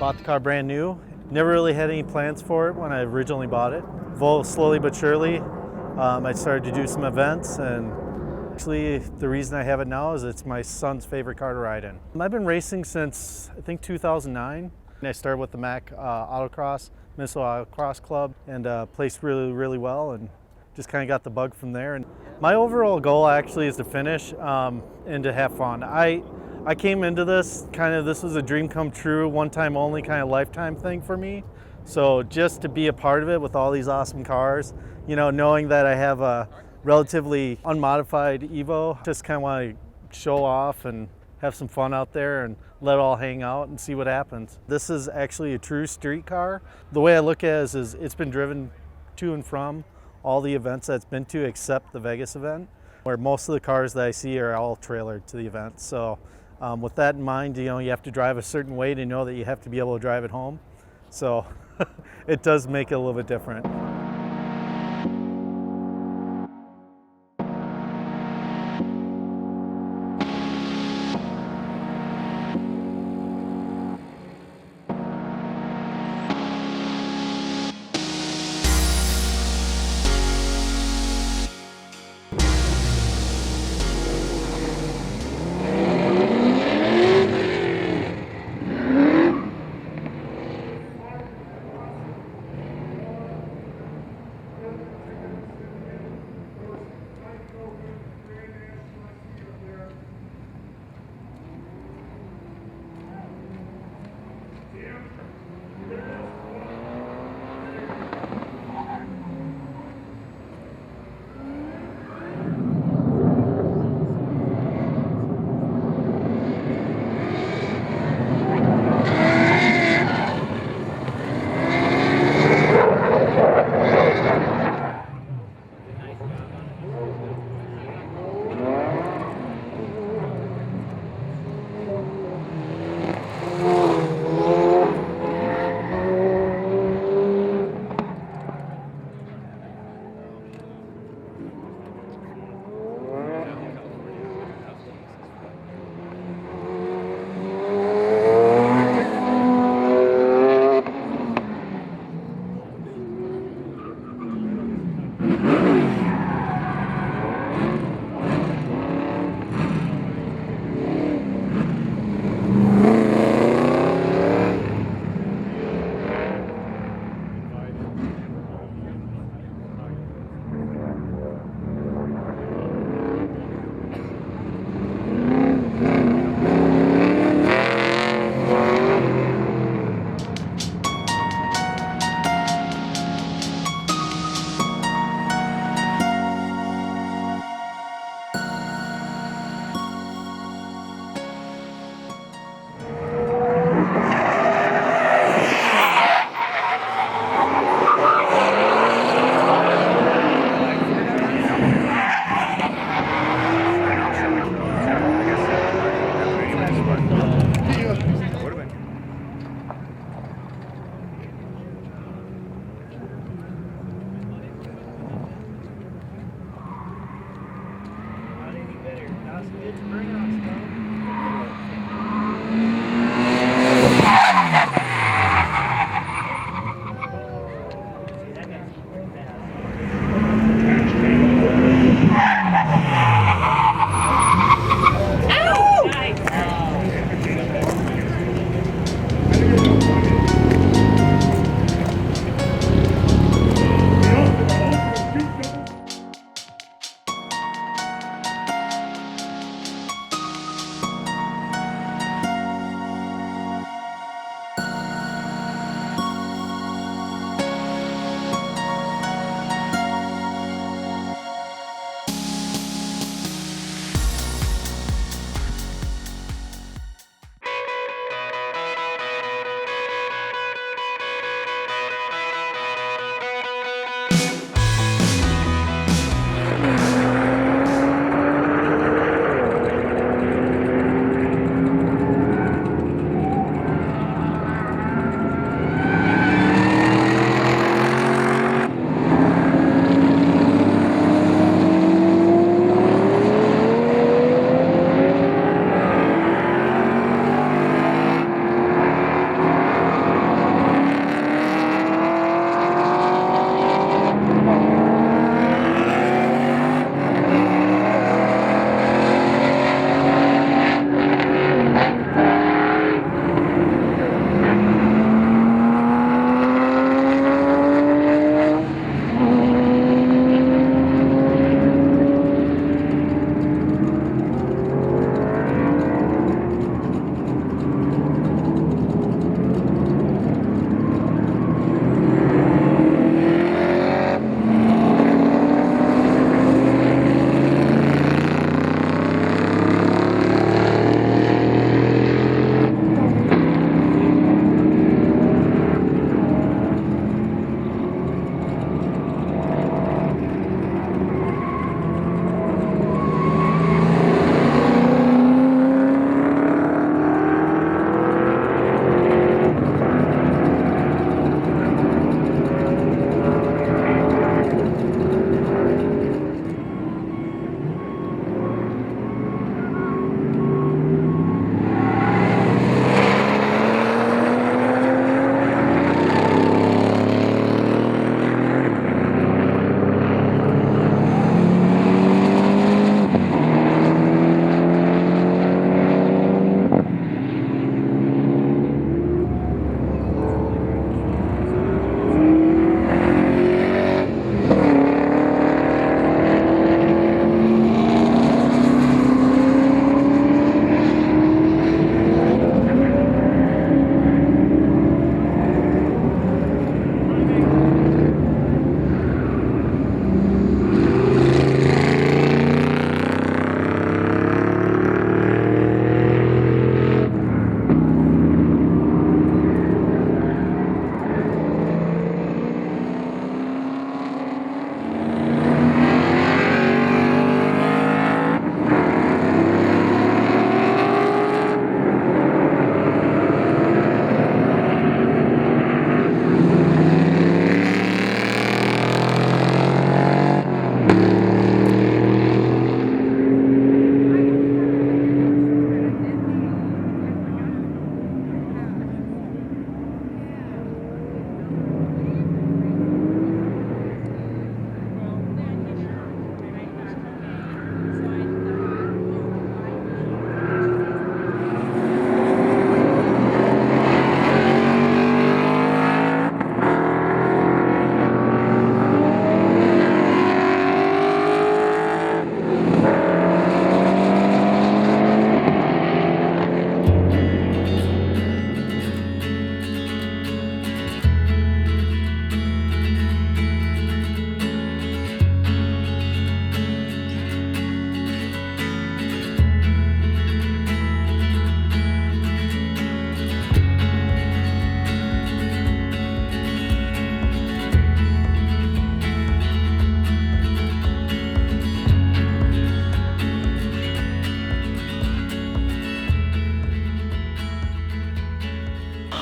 Bought the car brand new. Never really had any plans for it when I originally bought it. Slowly but surely, I started to do some events, and actually the reason I have it now is it's my son's favorite car to ride in. I've been racing since I think 2009. I started with the Mac Autocross, Minnesota Autocross Club, and placed really well, and just kind of got the bug from there. And my overall goal actually is to finish and to have fun. I came into this this was a dream come true, one time only kind of lifetime thing for me. So just to be a part of it with all these awesome cars, you know, knowing that I have a relatively unmodified Evo, just kind of want to show off and have some fun out there and let it all hang out and see what happens. This is actually a true street car. The way I look at it is it's been driven to and from all the events that it's been to except the Vegas event, where most of the cars that I see are all trailered to the event. So with that in mind, you know, you have to drive a certain way to know that you have to be able to drive it home. So it does make it a little bit different.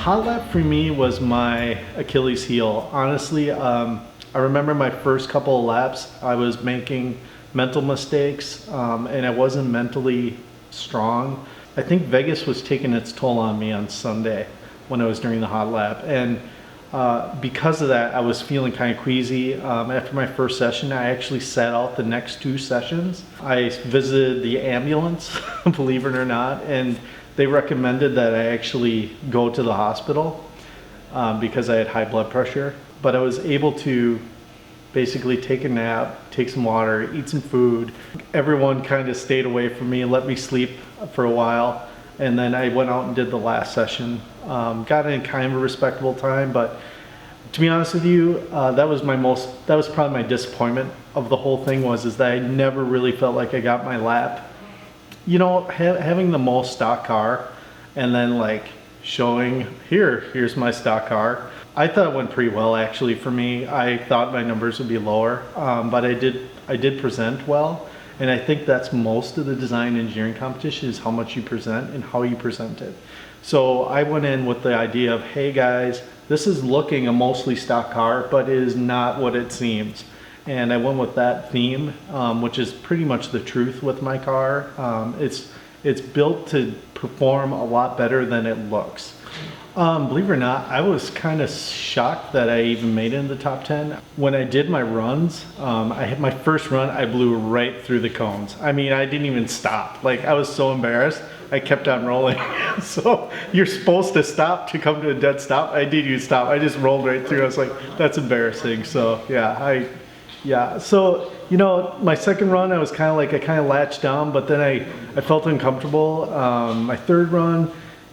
hot lap for me was my Achilles heel. Honestly, I remember my first couple of laps, I was making mental mistakes and I wasn't mentally strong. I think Vegas was taking its toll on me on Sunday when I was during the hot lap. And because of that, I was feeling kind of queasy. After my first session, I actually sat out the next 2 sessions. I visited the ambulance, believe it or not, and they recommended that I actually go to the hospital because I had high blood pressure. But I was able to basically take a nap, take some water, eat some food. Everyone kind of stayed away from me and let me sleep for a while. And then I went out and did the last session. Got in kind of a respectable time, but to be honest with you, that was probably my disappointment of the whole thing is that I never really felt like I got my lap. You know, having the most stock car and then like showing, here's my stock car. I thought it went pretty well actually for me. I thought my numbers would be lower, but I did present well. And I think that's most of the design engineering competition is how much you present and how you present it. So I went in with the idea of, hey guys, this is looking a mostly stock car, but it is not what it seems. And I went with that theme, which is pretty much the truth with my car. It's built to perform a lot better than it looks. Believe it or not, I was kind of shocked that I even made it in the top 10. When I did my runs, I hit my first run, I blew right through the cones. I mean, I didn't even stop. Like, I was so embarrassed, I kept on rolling. So you're supposed to stop to come to a dead stop. I didn't even stop, I just rolled right through. I was like, that's embarrassing. So yeah, so, you know, my second run, I kind of latched down, but then I felt uncomfortable. My third run,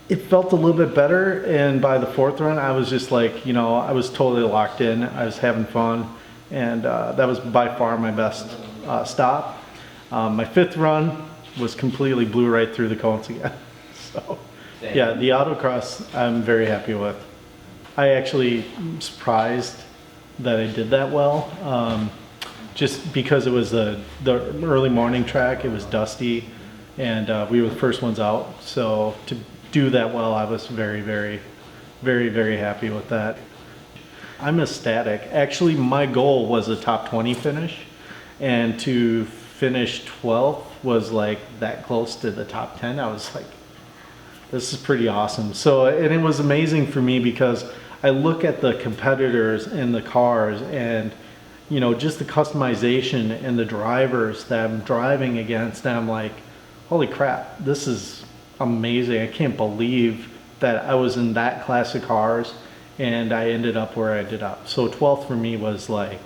it felt a little bit better, and by the fourth run, I was just like, you know, I was totally locked in. I was having fun, and that was by far my best stop. My fifth run was completely blew right through the cones again. So, yeah, the autocross I'm very happy with. I actually am surprised that I did that well, just because it was the early morning track. It was dusty, and we were the first ones out, so to do that well, I was very, very, very, very happy with that. I'm ecstatic. Actually, my goal was a top 20 finish, and to finish 12th was like that close to the top 10. I was like, this is pretty awesome. So, and it was amazing for me because I look at the competitors in the cars and, you know, just the customization and the drivers that I'm driving against, and I'm like, holy crap, this is amazing. I can't believe that I was in that class of cars and I ended up where I ended up. So 12th for me was like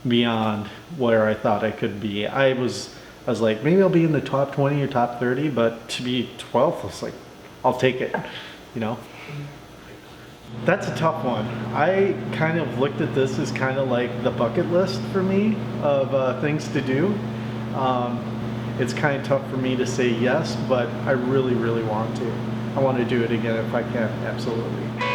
beyond where I thought I could be. I was like, maybe I'll be in the top 20 or top 30, but to be 12th, I was like, I'll take it, you know? That's a tough one. I kind of looked at this as kind of like the bucket list for me of things to do. It's kind of tough for me to say yes, but I really, really want to. I want to do it again if I can, absolutely.